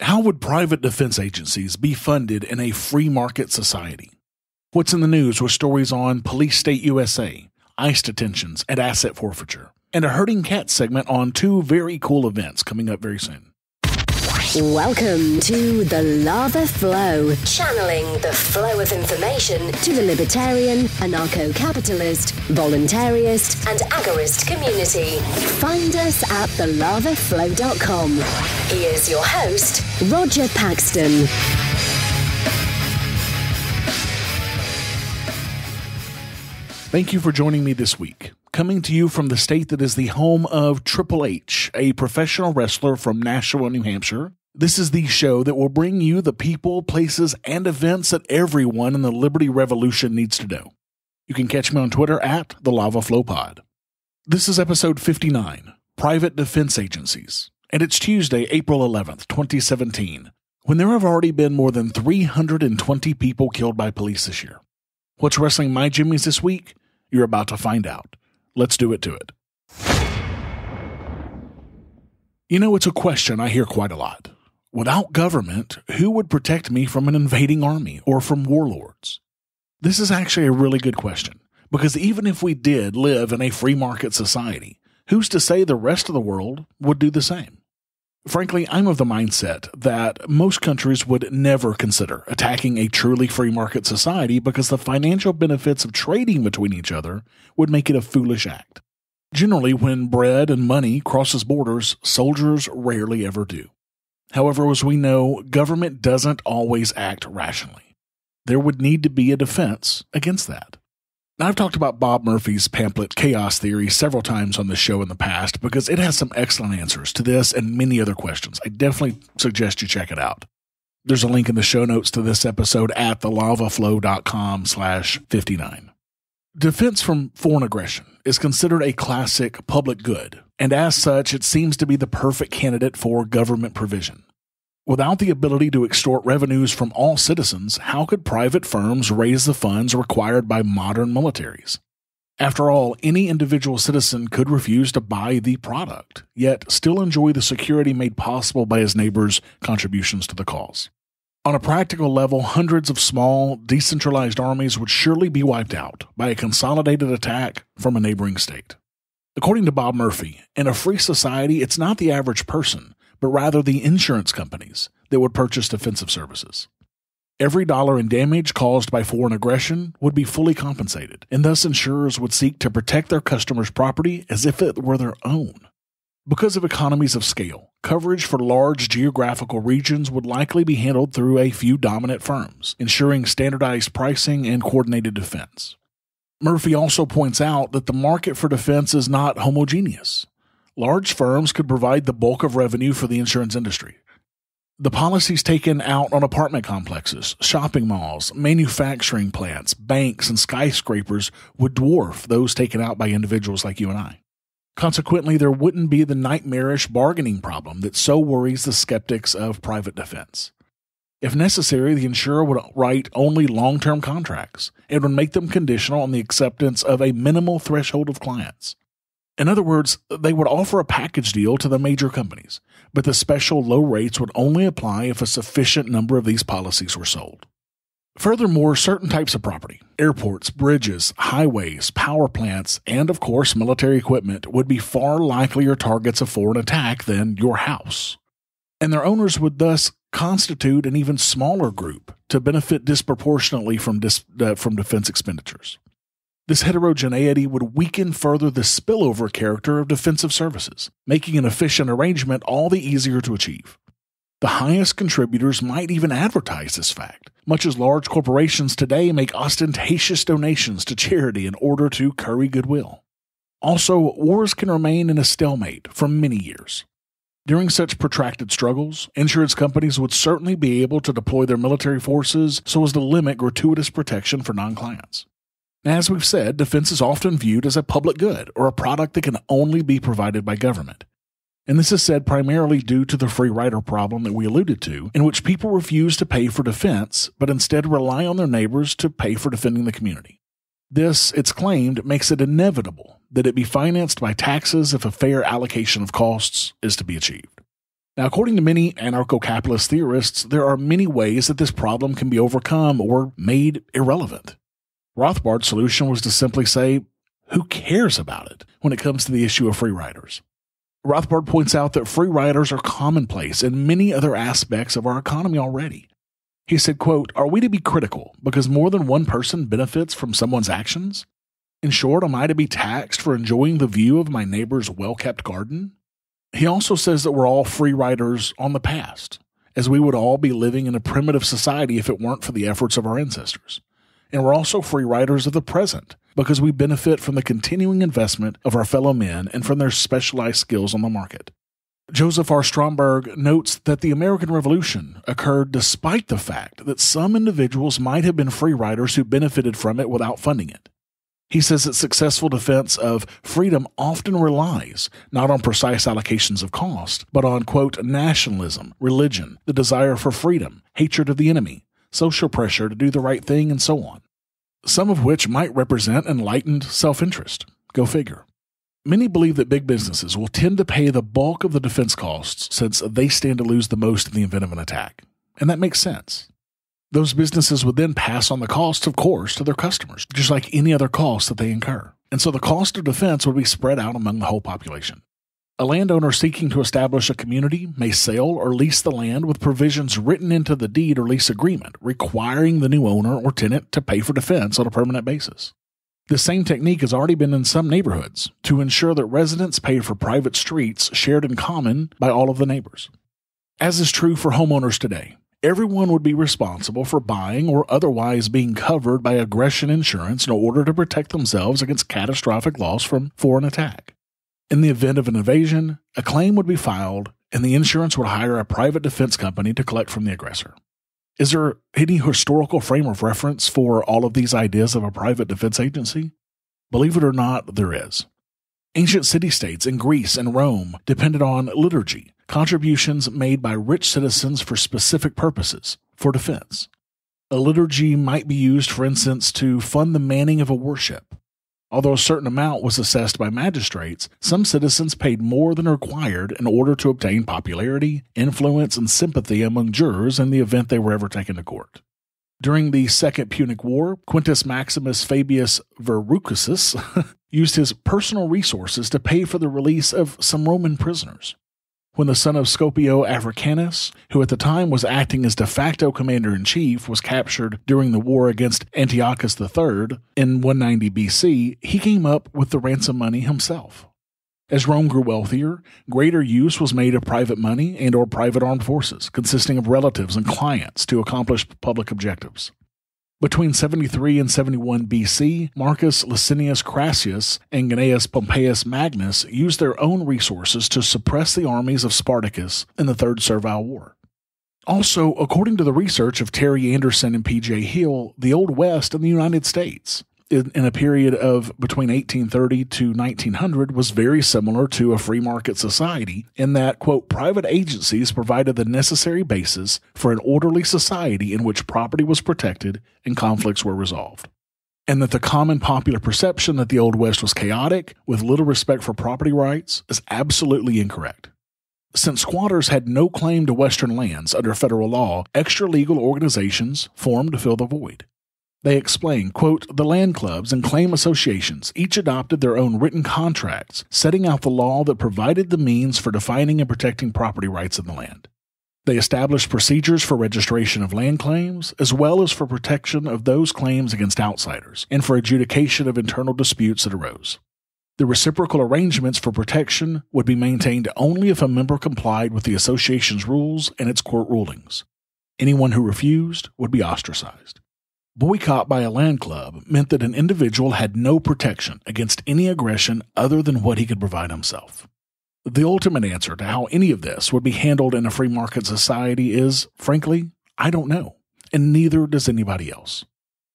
How would private defense agencies be funded in a free market society? What's in the news with stories on Police State USA, ICE detentions, and asset forfeiture, and a herding cat segment on two very cool events coming up very soon. Welcome to The Lava Flow, channeling the flow of information to the libertarian, anarcho-capitalist, voluntarist, and agorist community. Find us at thelavaflow.com. Here's your host, Roger Paxton. Thank you for joining me this week. Coming to you from the state that is the home of Triple H, a professional wrestler from Nashua, New Hampshire. This is the show that will bring you the people, places, and events that everyone in the Liberty Revolution needs to know. You can catch me on Twitter at @TheLavaFlowPod. This is episode 59, Private Defense Agencies, and it's Tuesday, April 11th, 2017, when there have already been more than 320 people killed by police this year. What's wrestling my jimmies this week? You're about to find out. Let's do it to it. You know, it's a question I hear quite a lot. Without government, who would protect me from an invading army or from warlords? This is actually a really good question, because even if we did live in a free market society, who's to say the rest of the world would do the same? Frankly, I'm of the mindset that most countries would never consider attacking a truly free market society because the financial benefits of trading between each other would make it a foolish act. Generally, when bread and money crosses borders, soldiers rarely ever do. However, as we know, government doesn't always act rationally. There would need to be a defense against that. Now, I've talked about Bob Murphy's pamphlet Chaos Theory several times on the show in the past because it has some excellent answers to this and many other questions. I definitely suggest you check it out. There's a link in the show notes to this episode at thelavaflow.com/59. Defense from foreign aggression is considered a classic public good, and as such, it seems to be the perfect candidate for government provision. Without the ability to extort revenues from all citizens, how could private firms raise the funds required by modern militaries? After all, any individual citizen could refuse to buy the product, yet still enjoy the security made possible by his neighbors' contributions to the cause. On a practical level, hundreds of small, decentralized armies would surely be wiped out by a consolidated attack from a neighboring state. According to Bob Murphy, in a free society, it's not the average person, but rather the insurance companies that would purchase defensive services. Every dollar in damage caused by foreign aggression would be fully compensated, and thus insurers would seek to protect their customers' property as if it were their own. Because of economies of scale, coverage for large geographical regions would likely be handled through a few dominant firms, ensuring standardized pricing and coordinated defense. Murphy also points out that the market for defense is not homogeneous. Large firms could provide the bulk of revenue for the insurance industry. The policies taken out on apartment complexes, shopping malls, manufacturing plants, banks, and skyscrapers would dwarf those taken out by individuals like you and I. Consequently, there wouldn't be the nightmarish bargaining problem that so worries the skeptics of private defense. If necessary, the insurer would write only long-term contracts and would make them conditional on the acceptance of a minimal threshold of clients. In other words, they would offer a package deal to the major companies, but the special low rates would only apply if a sufficient number of these policies were sold. Furthermore, certain types of property, airports, bridges, highways, power plants, and of course military equipment would be far likelier targets of foreign attack than your house. And their owners would thus constitute an even smaller group to benefit disproportionately from defense expenditures. This heterogeneity would weaken further the spillover character of defensive services, making an efficient arrangement all the easier to achieve. The highest contributors might even advertise this fact, much as large corporations today make ostentatious donations to charity in order to curry goodwill. Also, wars can remain in a stalemate for many years. During such protracted struggles, insurance companies would certainly be able to deploy their military forces so as to limit gratuitous protection for non-clients. As we've said, defense is often viewed as a public good or a product that can only be provided by government. And this is said primarily due to the free rider problem that we alluded to, in which people refuse to pay for defense, but instead rely on their neighbors to pay for defending the community. This, it's claimed, makes it inevitable that it be financed by taxes if a fair allocation of costs is to be achieved. Now, according to many anarcho-capitalist theorists, there are many ways that this problem can be overcome or made irrelevant. Rothbard's solution was to simply say, who cares about it when it comes to the issue of free riders? Rothbard points out that free riders are commonplace in many other aspects of our economy already. He said, quote, "Are we to be critical because more than one person benefits from someone's actions? In short, am I to be taxed for enjoying the view of my neighbor's well-kept garden?" He also says that we're all free riders on the past, as we would all be living in a primitive society if it weren't for the efforts of our ancestors. And we're also free riders of the present, because we benefit from the continuing investment of our fellow men and from their specialized skills on the market. Joseph R. Stromberg notes that the American Revolution occurred despite the fact that some individuals might have been free riders who benefited from it without funding it. He says that successful defense of freedom often relies not on precise allocations of cost, but on, quote, nationalism, religion, the desire for freedom, hatred of the enemy, social pressure to do the right thing, and so on. Some of which might represent enlightened self-interest. Go figure. Many believe that big businesses will tend to pay the bulk of the defense costs since they stand to lose the most in the event of an attack. And that makes sense. Those businesses would then pass on the costs, of course, to their customers, just like any other cost that they incur. And so the cost of defense would be spread out among the whole population. A landowner seeking to establish a community may sell or lease the land with provisions written into the deed or lease agreement, requiring the new owner or tenant to pay for defense on a permanent basis. The same technique has already been in some neighborhoods to ensure that residents pay for private streets shared in common by all of the neighbors. As is true for homeowners today, everyone would be responsible for buying or otherwise being covered by aggression insurance in order to protect themselves against catastrophic loss from foreign attack. In the event of an invasion, a claim would be filed and the insurance would hire a private defense company to collect from the aggressor. Is there any historical frame of reference for all of these ideas of a private defense agency? Believe it or not, there is. Ancient city-states in Greece and Rome depended on liturgy, contributions made by rich citizens for specific purposes, for defense. A liturgy might be used, for instance, to fund the manning of a worship. Although a certain amount was assessed by magistrates, some citizens paid more than required in order to obtain popularity, influence, and sympathy among jurors in the event they were ever taken to court. During the Second Punic War, Quintus Maximus Fabius Verrucus used his personal resources to pay for the release of some Roman prisoners. When the son of Scipio Africanus, who at the time was acting as de facto commander-in-chief, was captured during the war against Antiochus III in 190 BC, he came up with the ransom money himself. As Rome grew wealthier, greater use was made of private money and or private armed forces, consisting of relatives and clients to accomplish public objectives. Between 73 and 71 BC, Marcus Licinius Crassus and Gnaeus Pompeius Magnus used their own resources to suppress the armies of Spartacus in the Third Servile War. Also, according to the research of Terry Anderson and P.J. Hill, the Old West in the United States, in a period of between 1830 to 1900, was very similar to a free market society in that, quote, private agencies provided the necessary basis for an orderly society in which property was protected and conflicts were resolved. And that the common popular perception that the Old West was chaotic, with little respect for property rights, is absolutely incorrect. Since squatters had no claim to Western lands under federal law, extra-legal organizations formed to fill the void. They explain, quote, the land clubs and claim associations each adopted their own written contracts, setting out the law that provided the means for defining and protecting property rights in the land. They established procedures for registration of land claims, as well as for protection of those claims against outsiders, and for adjudication of internal disputes that arose. The reciprocal arrangements for protection would be maintained only if a member complied with the association's rules and its court rulings. Anyone who refused would be ostracized. Boycott by a land club meant that an individual had no protection against any aggression other than what he could provide himself. The ultimate answer to how any of this would be handled in a free market society is, frankly, I don't know, and neither does anybody else.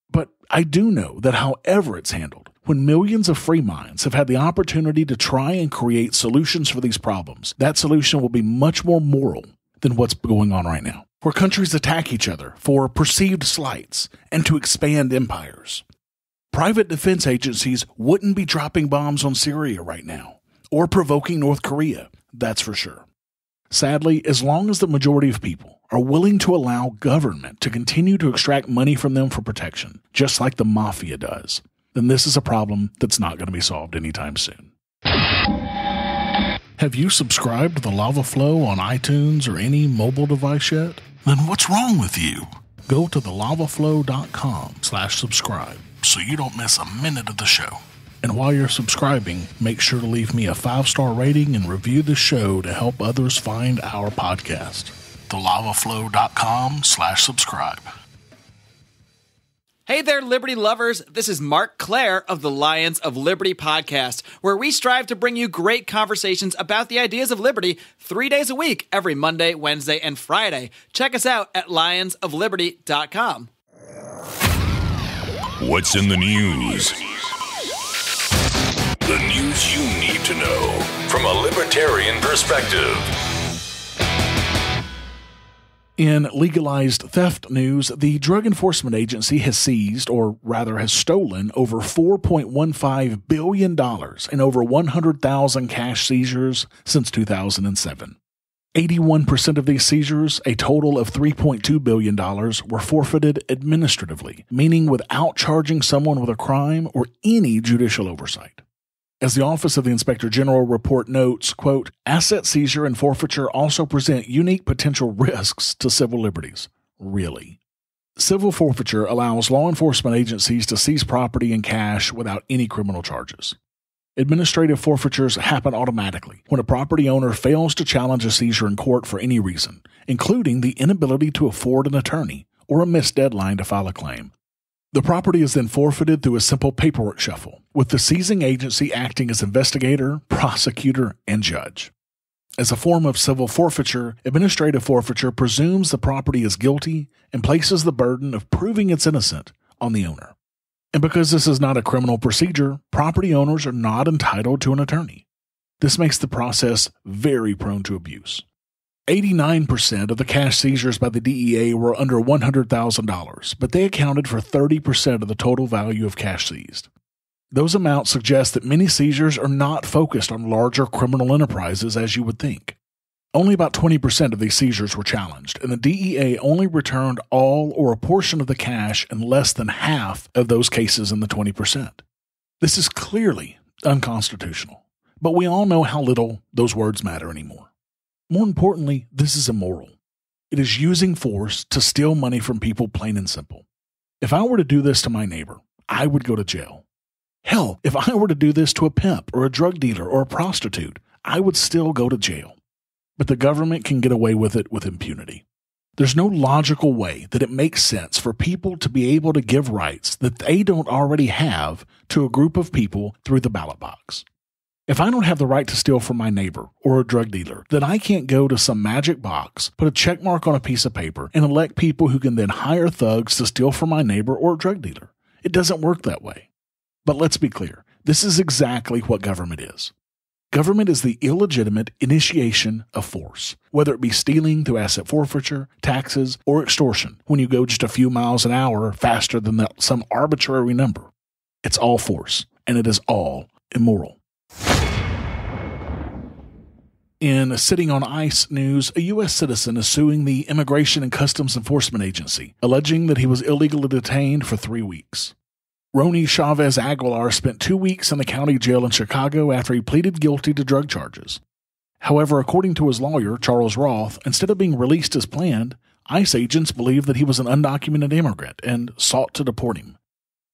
But I do know that however it's handled, when millions of free minds have had the opportunity to try and create solutions for these problems, that solution will be much more moral than what's going on right now, where countries attack each other for perceived slights and to expand empires. Private defense agencies wouldn't be dropping bombs on Syria right now, or provoking North Korea, that's for sure. Sadly, as long as the majority of people are willing to allow government to continue to extract money from them for protection, just like the mafia does, then this is a problem that's not going to be solved anytime soon. Have you subscribed to the Lava Flow on iTunes or any mobile device yet? Then what's wrong with you? Go to thelavaflow.com/subscribe so you don't miss a minute of the show. And while you're subscribing, make sure to leave me a 5-star rating and review the show to help others find our podcast. thelavaflow.com/subscribe. Hey there, Liberty lovers. This is Mark Claire of the Lions of Liberty podcast, where we strive to bring you great conversations about the ideas of liberty 3 days a week, every Monday, Wednesday, and Friday. Check us out at lionsofliberty.com. What's in the news? The news you need to know from a libertarian perspective. In legalized theft news, the Drug Enforcement Agency has seized, or rather has stolen, over $4.15 billion in over 100,000 cash seizures since 2007. 81% of these seizures, a total of $3.2 billion, were forfeited administratively, meaning without charging someone with a crime or any judicial oversight. As the Office of the Inspector General report notes, quote, asset seizure and forfeiture also present unique potential risks to civil liberties. Really? Civil forfeiture allows law enforcement agencies to seize property and cash without any criminal charges. Administrative forfeitures happen automatically when a property owner fails to challenge a seizure in court for any reason, including the inability to afford an attorney or a missed deadline to file a claim. The property is then forfeited through a simple paperwork shuffle, with the seizing agency acting as investigator, prosecutor, and judge. As a form of civil forfeiture, administrative forfeiture presumes the property is guilty and places the burden of proving it's innocent on the owner. And because this is not a criminal procedure, property owners are not entitled to an attorney. This makes the process very prone to abuse. 89% of the cash seizures by the DEA were under $100,000, but they accounted for 30% of the total value of cash seized. Those amounts suggest that many seizures are not focused on larger criminal enterprises as you would think. Only about 20% of these seizures were challenged, and the DEA only returned all or a portion of the cash in less than half of those cases in the 20%. This is clearly unconstitutional, but we all know how little those words matter anymore. More importantly, this is immoral. It is using force to steal money from people, plain and simple. If I were to do this to my neighbor, I would go to jail. Hell, if I were to do this to a pimp or a drug dealer or a prostitute, I would still go to jail. But the government can get away with it with impunity. There's no logical way that it makes sense for people to be able to give rights that they don't already have to a group of people through the ballot box. If I don't have the right to steal from my neighbor or a drug dealer, then I can't go to some magic box, put a check mark on a piece of paper, and elect people who can then hire thugs to steal from my neighbor or a drug dealer. It doesn't work that way. But let's be clear, this is exactly what government is. Government is the illegitimate initiation of force, whether it be stealing through asset forfeiture, taxes, or extortion when you go just a few miles an hour faster than some arbitrary number. It's all force, and it is all immoral. In Sitting on Ice news, a U.S. citizen is suing the Immigration and Customs Enforcement Agency, alleging that he was illegally detained for 3 weeks. Rony Chavez Aguilar spent 2 weeks in the county jail in Chicago after he pleaded guilty to drug charges. However, according to his lawyer, Charles Roth, instead of being released as planned, ICE agents believed that he was an undocumented immigrant and sought to deport him.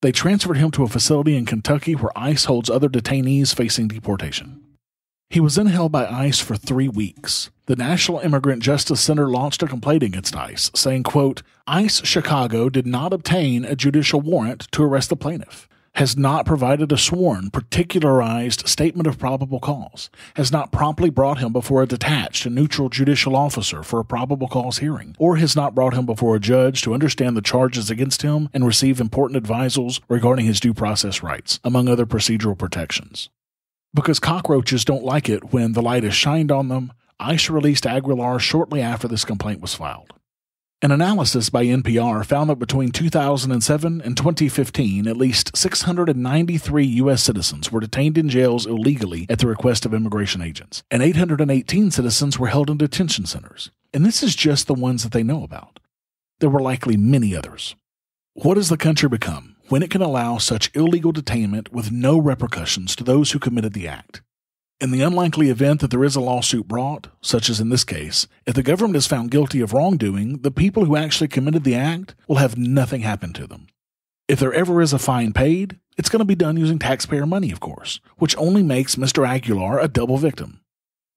They transferred him to a facility in Kentucky where ICE holds other detainees facing deportation. He was then held by ICE for 3 weeks. The National Immigrant Justice Center launched a complaint against ICE, saying, quote, ICE Chicago did not obtain a judicial warrant to arrest the plaintiff, has not provided a sworn, particularized statement of probable cause, has not promptly brought him before a detached and neutral judicial officer for a probable cause hearing, or has not brought him before a judge to understand the charges against him and receive important advisals regarding his due process rights, among other procedural protections. Because cockroaches don't like it when the light is shined on them, ICE released Aguilar shortly after this complaint was filed. An analysis by NPR found that between 2007 and 2015, at least 693 U.S. citizens were detained in jails illegally at the request of immigration agents, and 818 citizens were held in detention centers. And this is just the ones that they know about. There were likely many others. What has the country become when it can allow such illegal detainment with no repercussions to those who committed the act? In the unlikely event that there is a lawsuit brought, such as in this case, if the government is found guilty of wrongdoing, the people who actually committed the act will have nothing happen to them. If there ever is a fine paid, it's going to be done using taxpayer money, of course, which only makes Mr. Aguilar a double victim.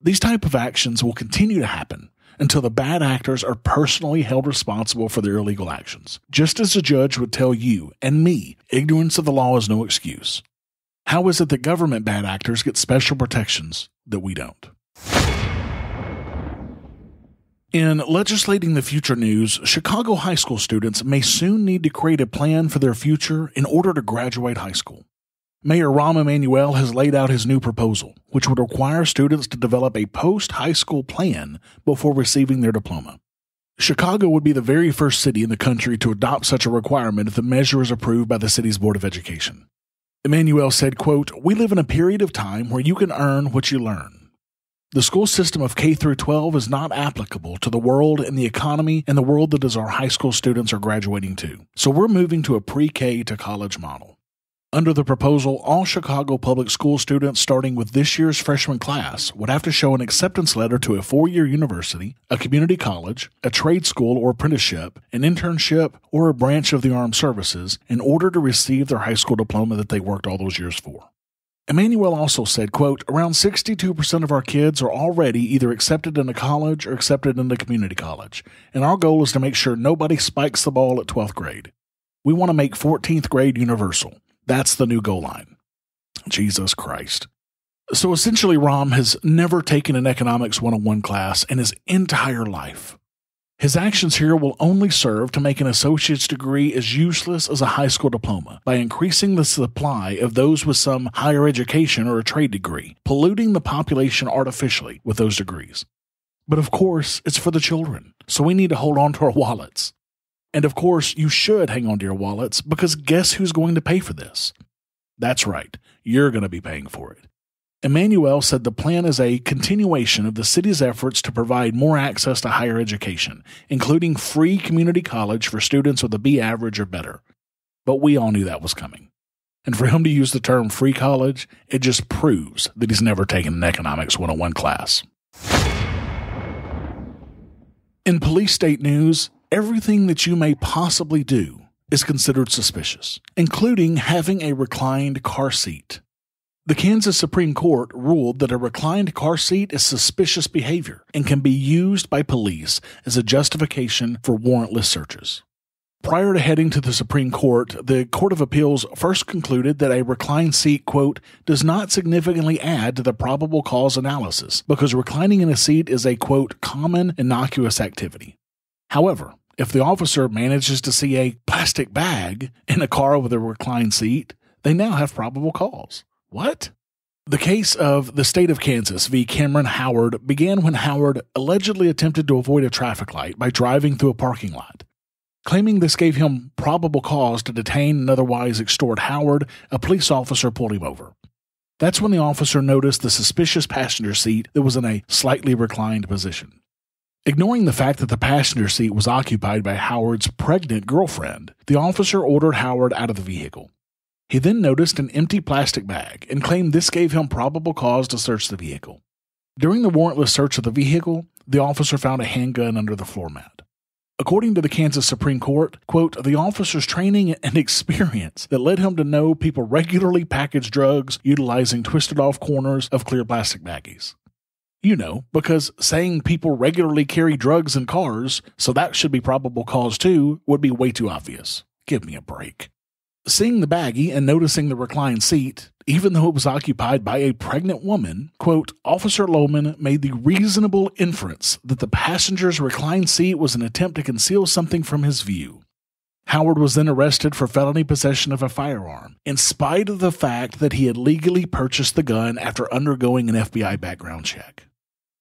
These type of actions will continue to happen until the bad actors are personally held responsible for their illegal actions. Just as a judge would tell you and me, ignorance of the law is no excuse. How is it that government bad actors get special protections that we don't? In legislating the future news, Chicago high school students may soon need to create a plan for their future in order to graduate high school. Mayor Rahm Emanuel has laid out his new proposal, which would require students to develop a post-high school plan before receiving their diploma. Chicago would be the very first city in the country to adopt such a requirement if the measure is approved by the city's Board of Education. Emanuel said, quote, "We live in a period of time where you can earn what you learn. The school system of K through 12 is not applicable to the world and the economy and the world that is our high school students are graduating to. So we're moving to a pre-K to college model." Under the proposal, all Chicago public school students starting with this year's freshman class would have to show an acceptance letter to a four-year university, a community college, a trade school or apprenticeship, an internship, or a branch of the armed services in order to receive their high school diploma that they worked all those years for. Emanuel also said, quote, "Around 62% of our kids are already either accepted into college or accepted into community college, and our goal is to make sure nobody spikes the ball at 12th grade. We want to make 14th grade universal. That's the new goal line." Jesus Christ. So essentially, Rahm has never taken an economics 101 class in his entire life. His actions here will only serve to make an associate's degree as useless as a high school diploma by increasing the supply of those with some higher education or a trade degree, polluting the population artificially with those degrees. But of course, it's for the children, so we need to hold on to our wallets. And of course, you should hang on to your wallets because guess who's going to pay for this? That's right, you're going to be paying for it. Emanuel said the plan is a continuation of the city's efforts to provide more access to higher education, including free community college for students with a B average or better. But we all knew that was coming. And for him to use the term free college, it just proves that he's never taken an economics 101 class. In police state news, everything that you may possibly do is considered suspicious, including having a reclined car seat. The Kansas Supreme Court ruled that a reclined car seat is suspicious behavior and can be used by police as a justification for warrantless searches. Prior to heading to the Supreme Court, the Court of Appeals first concluded that a reclined seat, quote, "does not significantly add to the probable cause analysis because reclining in a seat is a, quote, common innocuous activity." However, if the officer manages to see a plastic bag in a car with a reclined seat, they now have probable cause. What? The case of the state of Kansas v. Cameron Howard began when Howard allegedly attempted to avoid a traffic light by driving through a parking lot. Claiming this gave him probable cause to detain and otherwise extort Howard, a police officer pulled him over. That's when the officer noticed the suspicious passenger seat that was in a slightly reclined position. Ignoring the fact that the passenger seat was occupied by Howard's pregnant girlfriend, the officer ordered Howard out of the vehicle. He then noticed an empty plastic bag and claimed this gave him probable cause to search the vehicle. During the warrantless search of the vehicle, the officer found a handgun under the floor mat. According to the Kansas Supreme Court, quote, "the officer's training and experience that led him to know people regularly package drugs utilizing twisted-off corners of clear plastic baggies." You know, because saying people regularly carry drugs in cars, so that should be probable cause too, would be way too obvious. Give me a break. Seeing the baggie and noticing the reclined seat, even though it was occupied by a pregnant woman, quote, "Officer Lohman made the reasonable inference that the passenger's reclined seat was an attempt to conceal something from his view." Howard was then arrested for felony possession of a firearm, in spite of the fact that he had legally purchased the gun after undergoing an FBI background check.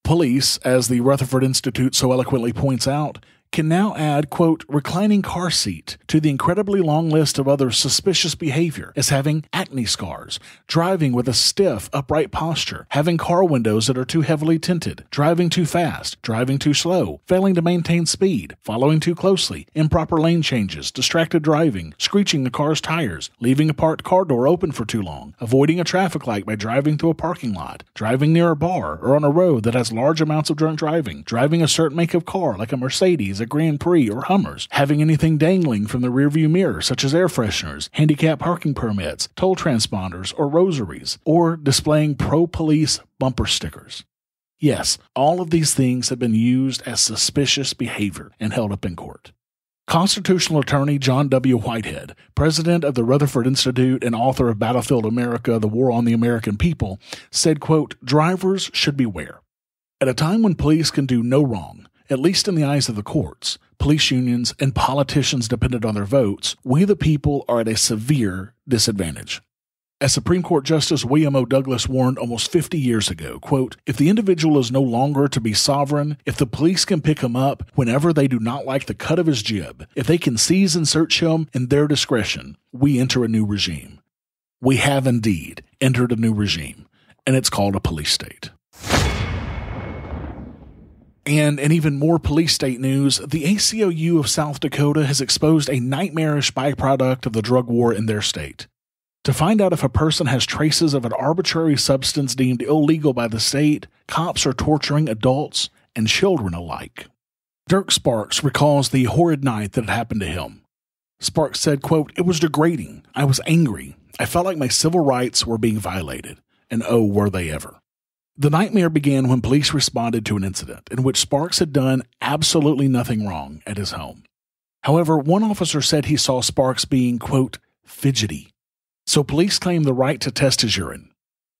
Police, as the Rutherford Institute so eloquently points out, can now add, quote, reclining car seat to the incredibly long list of other suspicious behavior as having acne scars, driving with a stiff, upright posture, having car windows that are too heavily tinted, driving too fast, driving too slow, failing to maintain speed, following too closely, improper lane changes, distracted driving, screeching the car's tires, leaving a parked car door open for too long, avoiding a traffic light by driving through a parking lot, driving near a bar or on a road that has large amounts of drunk driving, driving a certain make of car like a Mercedes, a Grand Prix, or Hummers, having anything dangling from the rearview mirror such as air fresheners, handicap parking permits, toll transponders, or rosaries, or displaying pro-police bumper stickers. Yes, all of these things have been used as suspicious behavior and held up in court. Constitutional attorney John W. Whitehead, president of the Rutherford Institute and author of Battlefield America, The War on the American People, said, quote, drivers should beware. At a time when police can do no wrong, at least in the eyes of the courts, police unions, and politicians dependent on their votes, we the people are at a severe disadvantage. As Supreme Court Justice William O. Douglas warned almost 50 years ago, quote, if the individual is no longer to be sovereign, if the police can pick him up whenever they do not like the cut of his jib, if they can seize and search him in their discretion, we enter a new regime. We have indeed entered a new regime, and it's called a police state. And in even more police state news, the ACLU of South Dakota has exposed a nightmarish byproduct of the drug war in their state. To find out if a person has traces of an arbitrary substance deemed illegal by the state, cops are torturing adults and children alike. Dirk Sparks recalls the horrid night that had happened to him. Sparks said, quote, it was degrading. I was angry. I felt like my civil rights were being violated. And oh, were they ever. The nightmare began when police responded to an incident in which Sparks had done absolutely nothing wrong at his home. However, one officer said he saw Sparks being, quote, fidgety. So police claimed the right to test his urine.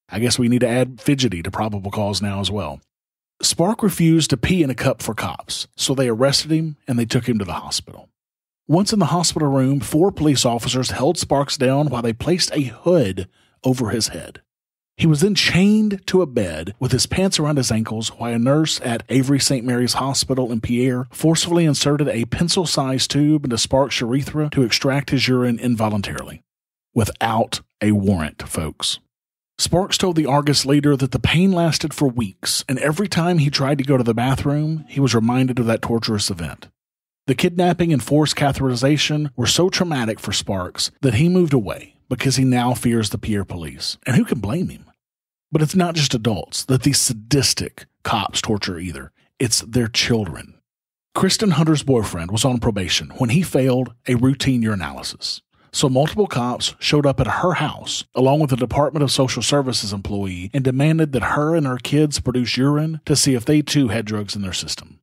I guess we need to add fidgety to probable cause now as well. Spark refused to pee in a cup for cops, so they arrested him and they took him to the hospital. Once in the hospital room, 4 police officers held Sparks down while they placed a hood over his head. He was then chained to a bed with his pants around his ankles while a nurse at Avery St. Mary's Hospital in Pierre forcefully inserted a pencil-sized tube into Sparks' urethra to extract his urine involuntarily. Without a warrant, folks. Sparks told the Argus leader that the pain lasted for weeks, and every time he tried to go to the bathroom, he was reminded of that torturous event. The kidnapping and forced catheterization were so traumatic for Sparks that he moved away because he now fears the Pierre police. And who can blame him? But it's not just adults that these sadistic cops torture either. It's their children. Kristen Hunter's boyfriend was on probation when he failed a routine urinalysis. So multiple cops showed up at her house, along with a Department of Social Services employee, and demanded that her and her kids produce urine to see if they too had drugs in their system.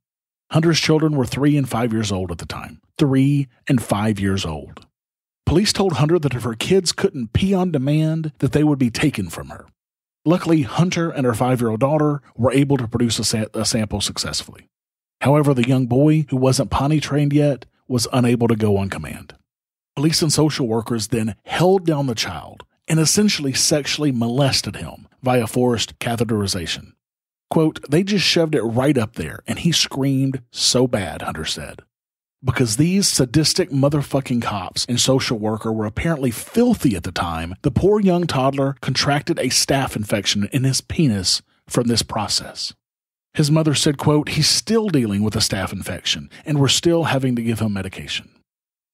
Hunter's children were 3 and 5 years old at the time. 3 and 5 years old. Police told Hunter that if her kids couldn't pee on demand, that they would be taken from her. Luckily, Hunter and her 5-year-old daughter were able to produce a sample successfully. However, the young boy, who wasn't potty trained yet, was unable to go on command. Police and social workers then held down the child and essentially sexually molested him via forced catheterization. Quote, they just shoved it right up there, and he screamed so bad, Hunter said. Because these sadistic motherfucking cops and social worker were apparently filthy at the time, the poor young toddler contracted a staph infection in his penis from this process. His mother said, quote, he's still dealing with a staph infection, and we're still having to give him medication.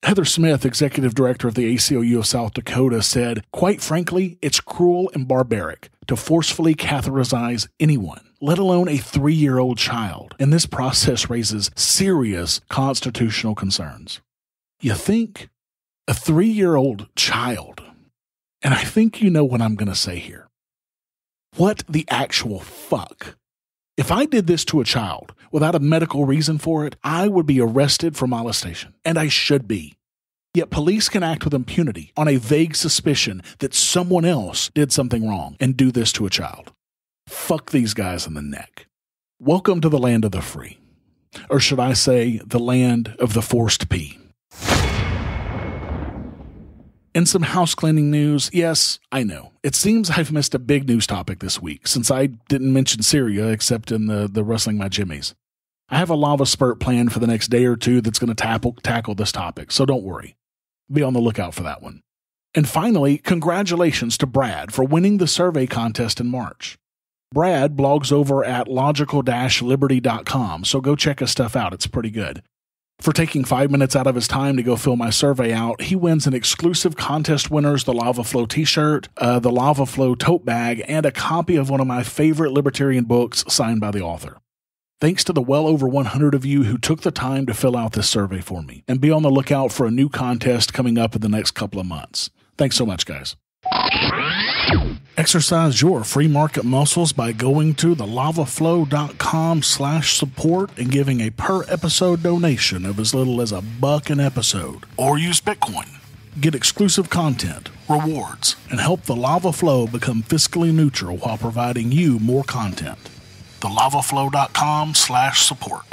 Heather Smith, executive director of the ACLU of South Dakota, said, quite frankly, it's cruel and barbaric to forcefully catheterize anyone, let alone a 3-year-old child, and this process raises serious constitutional concerns. You think? A 3-year-old child. And I think you know what I'm going to say here. What the actual fuck? If I did this to a child without a medical reason for it, I would be arrested for molestation, and I should be. Yet police can act with impunity on a vague suspicion that someone else did something wrong and do this to a child. Fuck these guys in the neck. Welcome to the land of the free. Or should I say, the land of the forced pee. In some house cleaning news, yes, I know. It seems I've missed a big news topic this week since I didn't mention Syria except in the Rustling My Jimmies. I have a lava spurt planned for the next day or two that's going to tackle this topic, so don't worry. Be on the lookout for that one. And finally, congratulations to Brad for winning the survey contest in March. Brad blogs over at logical-liberty.com, so go check his stuff out. It's pretty good. For taking 5 minutes out of his time to go fill my survey out, he wins an exclusive contest winner's The Lava Flow t-shirt, the Lava Flow tote bag, and a copy of one of my favorite libertarian books signed by the author. Thanks to the well over 100 of you who took the time to fill out this survey for me, and be on the lookout for a new contest coming up in the next couple of months. Thanks so much, guys. Exercise your free market muscles by going to thelavaflow.com/support and giving a per episode donation of as little as $1 an episode, or use Bitcoin. Get exclusive content, rewards, and help the Lava Flow become fiscally neutral while providing you more content. thelavaflow.com/support.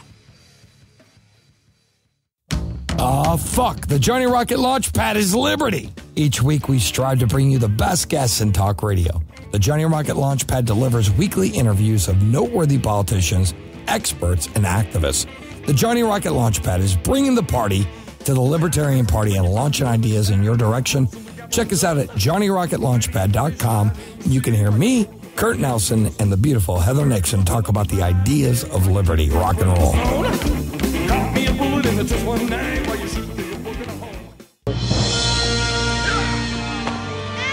Fuck. The Johnny Rocket Launchpad is Liberty. Each week we strive to bring you the best guests in talk radio. The Johnny Rocket Launchpad delivers weekly interviews of noteworthy politicians, experts, and activists. The Johnny Rocket Launchpad is bringing the party to the Libertarian Party and launching ideas in your direction. Check us out at johnnyrocketlaunchpad.com. You can hear me, Kurt Nelson, and the beautiful Heather Nixon talk about the ideas of liberty. Rock and roll.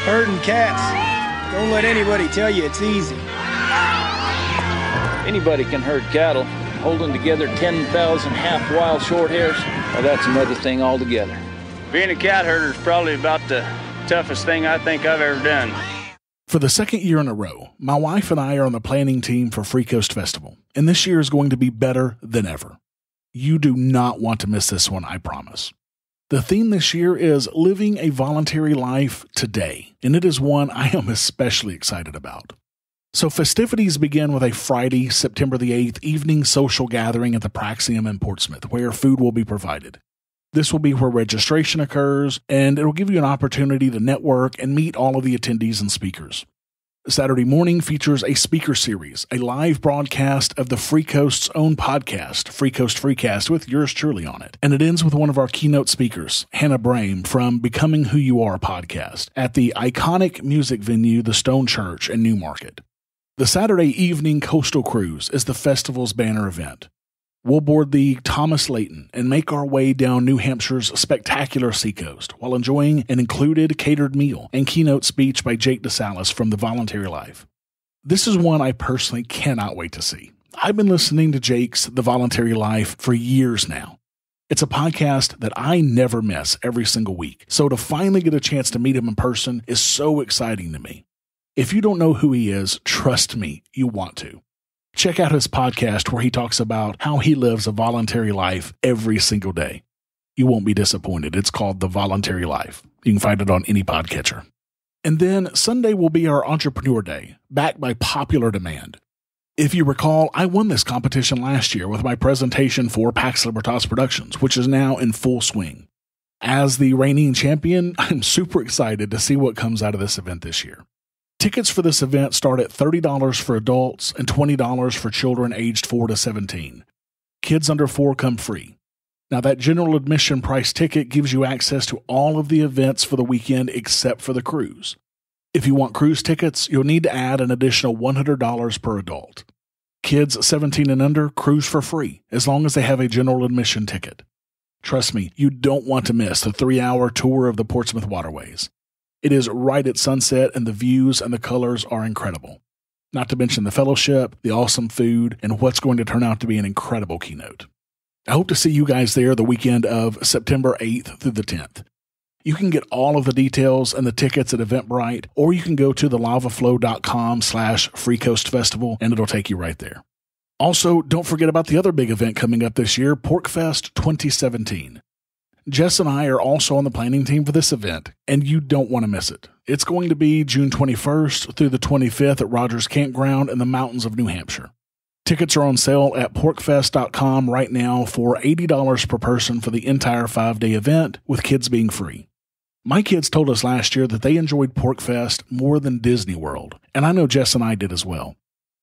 Herding cats. Don't let anybody tell you it's easy. Anybody can herd cattle. Holding together 10,000 half-wild short hairs, well, that's another thing altogether. Being a cat herder is probably about the toughest thing I think I've ever done. For the second year in a row, my wife and I are on the planning team for Free Coast Festival, and this year is going to be better than ever. You do not want to miss this one, I promise. The theme this year is Living a Voluntary Life Today, and it is one I am especially excited about. So festivities begin with a Friday, September the 8th, evening social gathering at the Praxium in Portsmouth, where food will be provided. This will be where registration occurs, and it will give you an opportunity to network and meet all of the attendees and speakers. Saturday morning features a speaker series, a live broadcast of the Free Coast's own podcast, Free Coast Freecast, with yours truly on it. And it ends with one of our keynote speakers, Hannah Brame from Becoming Who You Are podcast, at the iconic music venue, the Stone Church in Newmarket. The Saturday evening coastal cruise is the festival's banner event. We'll board the Thomas Layton and make our way down New Hampshire's spectacular seacoast while enjoying an included catered meal and keynote speech by Jake DeSalis from The Voluntary Life. This is one I personally cannot wait to see. I've been listening to Jake's The Voluntary Life for years now. It's a podcast that I never miss every single week, so to finally get a chance to meet him in person is so exciting to me. If you don't know who he is, trust me, you want to. Check out his podcast where he talks about how he lives a voluntary life every single day. You won't be disappointed. It's called The Voluntary Life. You can find it on any podcatcher. And then Sunday will be our Entrepreneur Day, backed by popular demand. If you recall, I won this competition last year with my presentation for Pax Libertas Productions, which is now in full swing. As the reigning champion, I'm super excited to see what comes out of this event this year. Tickets for this event start at $30 for adults and $20 for children aged 4 to 17. Kids under 4 come free. Now, that general admission price ticket gives you access to all of the events for the weekend except for the cruise. If you want cruise tickets, you'll need to add an additional $100 per adult. Kids 17 and under cruise for free, as long as they have a general admission ticket. Trust me, you don't want to miss the 3-hour tour of the Portsmouth waterways. It is right at sunset, and the views and the colors are incredible. Not to mention the fellowship, the awesome food, and what's going to turn out to be an incredible keynote. I hope to see you guys there the weekend of September 8th through the 10th. You can get all of the details and the tickets at Eventbrite, or you can go to thelavaflow.com/freecoastfestival, and it'll take you right there. Also, don't forget about the other big event coming up this year, PorkFest 2017. Jess and I are also on the planning team for this event, and you don't want to miss it. It's going to be June 21st through the 25th at Rogers Campground in the mountains of New Hampshire. Tickets are on sale at porkfest.com right now for $80 per person for the entire 5-day event, with kids being free. My kids told us last year that they enjoyed PorkFest more than Disney World, and I know Jess and I did as well.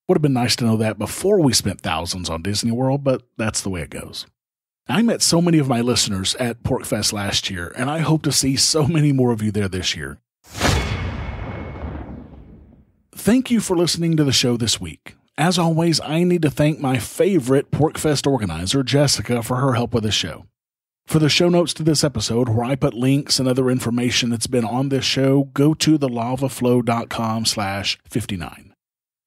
Would have been nice to know that before we spent thousands on Disney World, but that's the way it goes. I met so many of my listeners at PorcFest last year, and I hope to see so many more of you there this year. Thank you for listening to the show this week. As always, I need to thank my favorite PorcFest organizer, Jessica, for her help with the show. For the show notes to this episode, where I put links and other information that's been on this show, go to thelavaflow.com/59.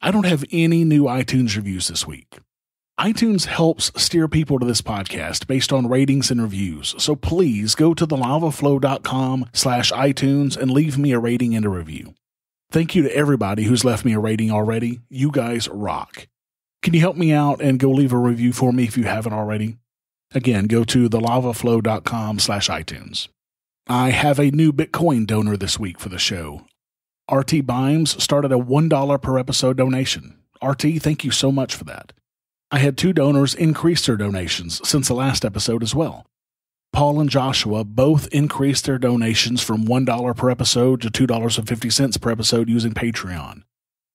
I don't have any new iTunes reviews this week. iTunes helps steer people to this podcast based on ratings and reviews, so please go to thelavaflow.com/iTunes and leave me a rating and a review. Thank you to everybody who's left me a rating already. You guys rock. Can you help me out and go leave a review for me if you haven't already? Again, go to thelavaflow.com/iTunes. I have a new Bitcoin donor this week for the show. RT Bimes started a $1 per episode donation. RT, thank you so much for that. I had 2 donors increase their donations since the last episode as well. Paul and Joshua both increased their donations from $1 per episode to $2.50 per episode using Patreon.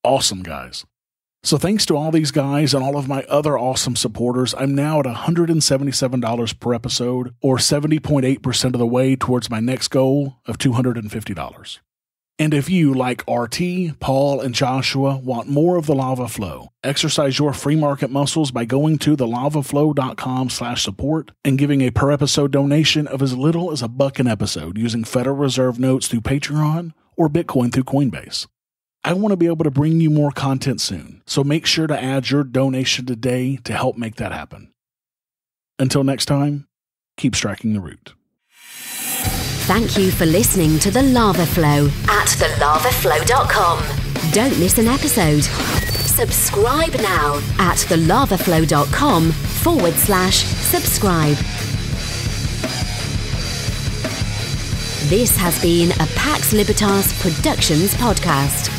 Awesome, guys. So thanks to all these guys and all of my other awesome supporters, I'm now at $177 per episode, or 70.8% of the way towards my next goal of $250. And if you, like RT, Paul, and Joshua, want more of the Lava Flow, exercise your free market muscles by going to thelavaflow.com/support and giving a per episode donation of as little as $1 an episode using Federal Reserve notes through Patreon or Bitcoin through Coinbase. I want to be able to bring you more content soon, so make sure to add your donation today to help make that happen. Until next time, keep striking the root. Thank you for listening to The Lava Flow at thelavaflow.com. Don't miss an episode. Subscribe now at thelavaflow.com/subscribe. This has been a Pax Libertas Productions podcast.